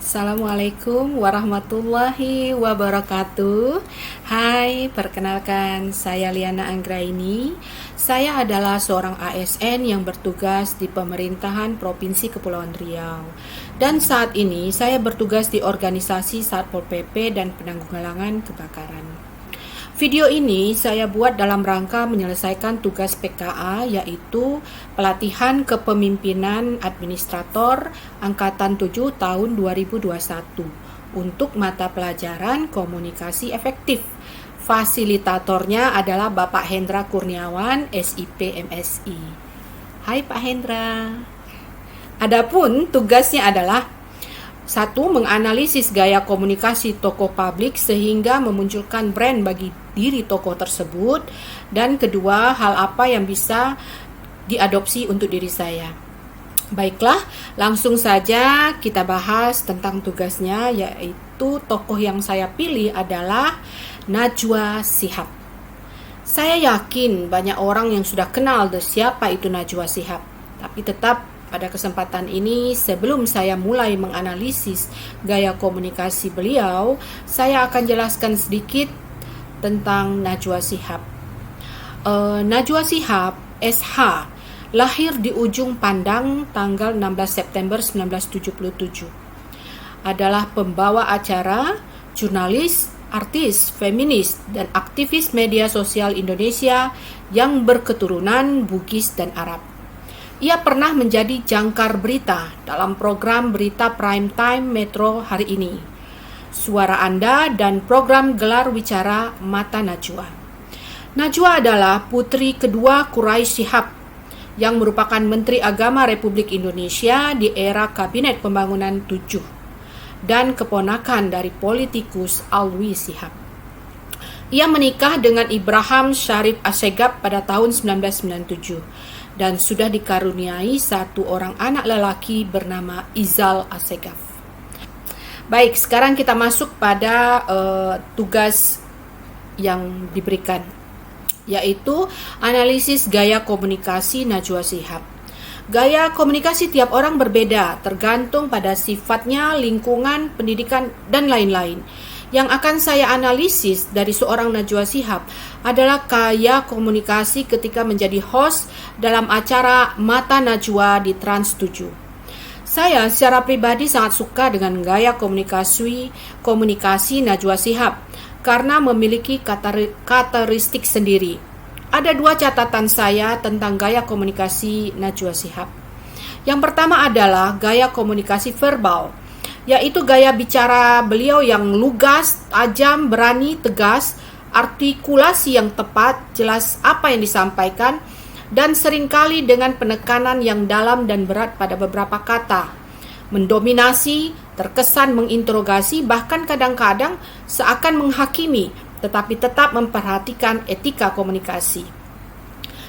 Assalamualaikum warahmatullahi wabarakatuh. Hai, perkenalkan saya Liana Anggraini. Saya adalah seorang ASN yang bertugas di pemerintahan Provinsi Kepulauan Riau. Dan saat ini saya bertugas di organisasi Satpol PP dan Penanggulangan Kebakaran. Video ini saya buat dalam rangka menyelesaikan tugas PKA, yaitu pelatihan kepemimpinan administrator Angkatan 7 tahun 2021 untuk mata pelajaran komunikasi efektif. Fasilitatornya adalah Bapak Hendra Kurniawan, SIP MSI. Hai Pak Hendra. Adapun tugasnya adalah: 1. Menganalisis gaya komunikasi tokoh publik sehingga memunculkan brand bagi diri tokoh tersebut. Dan kedua, hal apa yang bisa diadopsi untuk diri saya. Baiklah, langsung saja kita bahas tentang tugasnya, yaitu tokoh yang saya pilih adalah Najwa Shihab. Saya yakin banyak orang yang sudah kenal siapa itu Najwa Shihab, tapi tetap pada kesempatan ini, sebelum saya mulai menganalisis gaya komunikasi beliau, saya akan jelaskan sedikit tentang Najwa Shihab. Najwa Shihab, SH, lahir di Ujung Pandang tanggal 16 September 1977. Adalah pembawa acara, jurnalis, artis, feminis, dan aktivis media sosial Indonesia yang berketurunan Bugis dan Arab. Ia pernah menjadi jangkar berita dalam program berita prime time Metro Hari Ini, Suara Anda, dan program gelar wicara Mata Najwa. Najwa adalah putri kedua Quraisy Shihab yang merupakan Menteri Agama Republik Indonesia di era Kabinet Pembangunan 7 dan keponakan dari politikus Alwi Shihab. Ia menikah dengan Ibrahim Syarif Assegaf pada tahun 1997 dan sudah dikaruniai satu orang anak lelaki bernama Izal Assegaf. Baik, sekarang kita masuk pada tugas yang diberikan, yaitu analisis gaya komunikasi Najwa Shihab. Gaya komunikasi tiap orang berbeda, tergantung pada sifatnya, lingkungan, pendidikan, dan lain-lain. Yang akan saya analisis dari seorang Najwa Shihab adalah gaya komunikasi ketika menjadi host dalam acara Mata Najwa di Trans 7. Saya secara pribadi sangat suka dengan gaya komunikasi Najwa Shihab karena memiliki karakteristik sendiri. Ada dua catatan saya tentang gaya komunikasi Najwa Shihab. Yang pertama adalah gaya komunikasi verbal, yaitu gaya bicara beliau yang lugas, tajam, berani, tegas, artikulasi yang tepat, jelas apa yang disampaikan, dan seringkali dengan penekanan yang dalam dan berat pada beberapa kata. Mendominasi, terkesan menginterogasi, bahkan kadang-kadang seakan menghakimi, tetapi tetap memperhatikan etika komunikasi.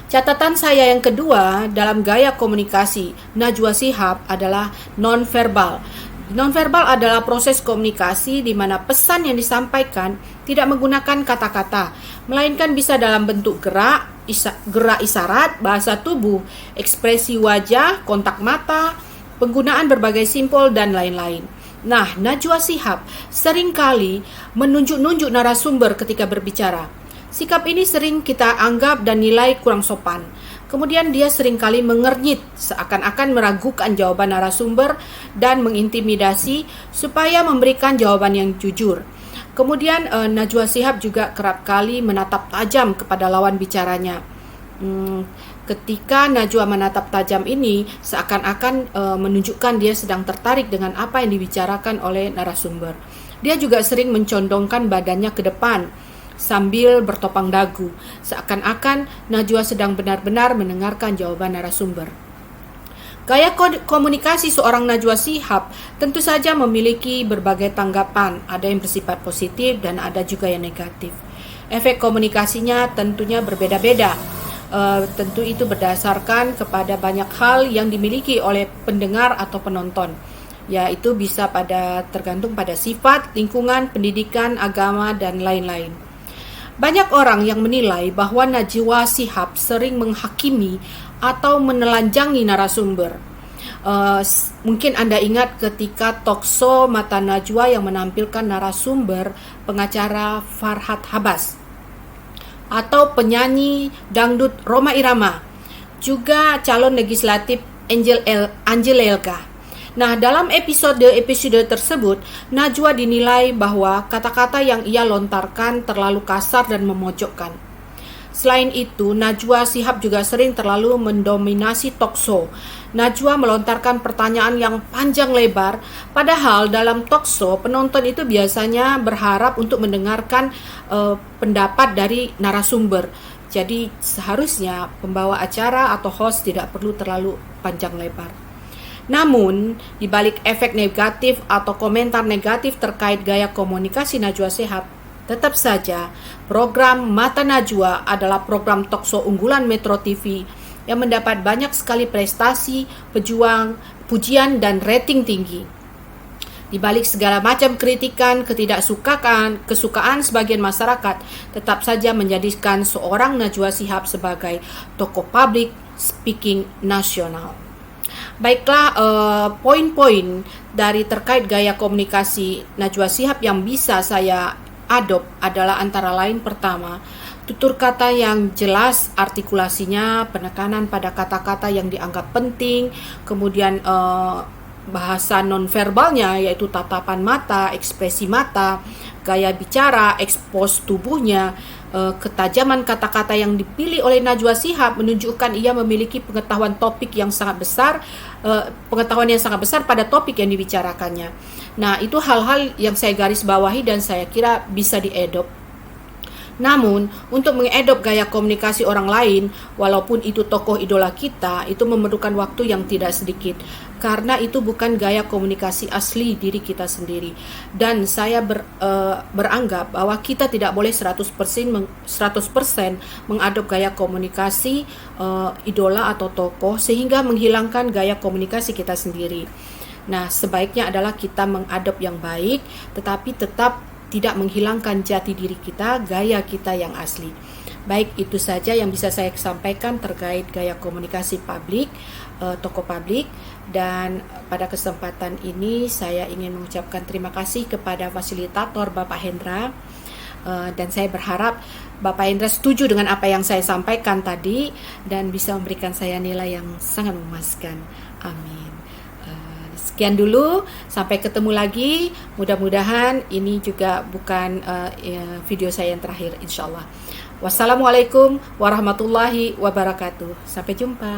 Catatan saya yang kedua dalam gaya komunikasi Najwa Shihab adalah non-verbal. Non-verbal adalah proses komunikasi di mana pesan yang disampaikan tidak menggunakan kata-kata, melainkan bisa dalam bentuk gerak isyarat, bahasa tubuh, ekspresi wajah, kontak mata, penggunaan berbagai simbol, dan lain-lain. Nah, Najwa Shihab seringkali menunjuk-nunjuk narasumber ketika berbicara. Sikap ini sering kita anggap dan nilai kurang sopan. Kemudian dia seringkali mengernyit, seakan-akan meragukan jawaban narasumber dan mengintimidasi supaya memberikan jawaban yang jujur. Kemudian Najwa Shihab juga kerap kali menatap tajam kepada lawan bicaranya. Ketika Najwa menatap tajam ini, seakan-akan menunjukkan dia sedang tertarik dengan apa yang dibicarakan oleh narasumber. Dia juga sering mencondongkan badannya ke depan sambil bertopang dagu, seakan-akan Najwa sedang benar-benar mendengarkan jawaban narasumber. Gaya komunikasi seorang Najwa Shihab tentu saja memiliki berbagai tanggapan, ada yang bersifat positif dan ada juga yang negatif. Efek komunikasinya tentunya berbeda-beda. Tentu itu berdasarkan kepada banyak hal yang dimiliki oleh pendengar atau penonton, yaitu bisa tergantung pada sifat, lingkungan, pendidikan, agama, dan lain-lain. Banyak orang yang menilai bahwa Najwa Shihab sering menghakimi atau menelanjangi narasumber. Mungkin Anda ingat ketika talkshow Mata Najwa yang menampilkan narasumber pengacara Farhad Habas atau penyanyi dangdut Rhoma Irama, juga calon legislatif Angel Elka. Nah, dalam episode tersebut, Najwa dinilai bahwa kata-kata yang ia lontarkan terlalu kasar dan memojokkan. Selain itu, Najwa Shihab juga sering terlalu mendominasi talkshow. Najwa melontarkan pertanyaan yang panjang lebar, padahal dalam talkshow penonton itu biasanya berharap untuk mendengarkan pendapat dari narasumber. Jadi seharusnya pembawa acara atau host tidak perlu terlalu panjang lebar. Namun, di balik efek negatif atau komentar negatif terkait gaya komunikasi Najwa Shihab, tetap saja program Mata Najwa adalah program talkshow unggulan Metro TV yang mendapat banyak sekali prestasi, pujian, dan rating tinggi. Di balik segala macam kritikan, kesukaan sebagian masyarakat, tetap saja menjadikan seorang Najwa Shihab sebagai tokoh public speaking nasional. Baiklah, poin-poin dari terkait gaya komunikasi Najwa Shihab yang bisa saya adopt adalah antara lain: pertama, tutur kata yang jelas, artikulasinya, penekanan pada kata-kata yang dianggap penting, kemudian bahasa nonverbalnya yaitu tatapan mata, ekspresi mata, gaya bicara, ekspos tubuhnya, ketajaman kata-kata yang dipilih oleh Najwa Shihab menunjukkan ia memiliki pengetahuan yang sangat besar pada topik yang dibicarakannya. Nah, itu hal-hal yang saya garis bawahi dan saya kira bisa diadopt. Namun, untuk mengadop gaya komunikasi orang lain, walaupun itu tokoh idola kita, itu memerlukan waktu yang tidak sedikit. Karena itu bukan gaya komunikasi asli diri kita sendiri. Dan saya beranggap bahwa kita tidak boleh 100% mengadop gaya komunikasi idola atau tokoh sehingga menghilangkan gaya komunikasi kita sendiri. Nah, sebaiknya adalah kita mengadop yang baik, tetapi tetap tidak menghilangkan jati diri kita, gaya kita yang asli. Baik, itu saja yang bisa saya sampaikan terkait gaya komunikasi publik, tokoh publik. Dan pada kesempatan ini saya ingin mengucapkan terima kasih kepada fasilitator Bapak Hendra. Dan saya berharap Bapak Hendra setuju dengan apa yang saya sampaikan tadi dan bisa memberikan saya nilai yang sangat memuaskan. Amin. Sekian dulu, sampai ketemu lagi. Mudah-mudahan ini juga bukan video saya yang terakhir, insya Allah. Wassalamualaikum warahmatullahi wabarakatuh. Sampai jumpa.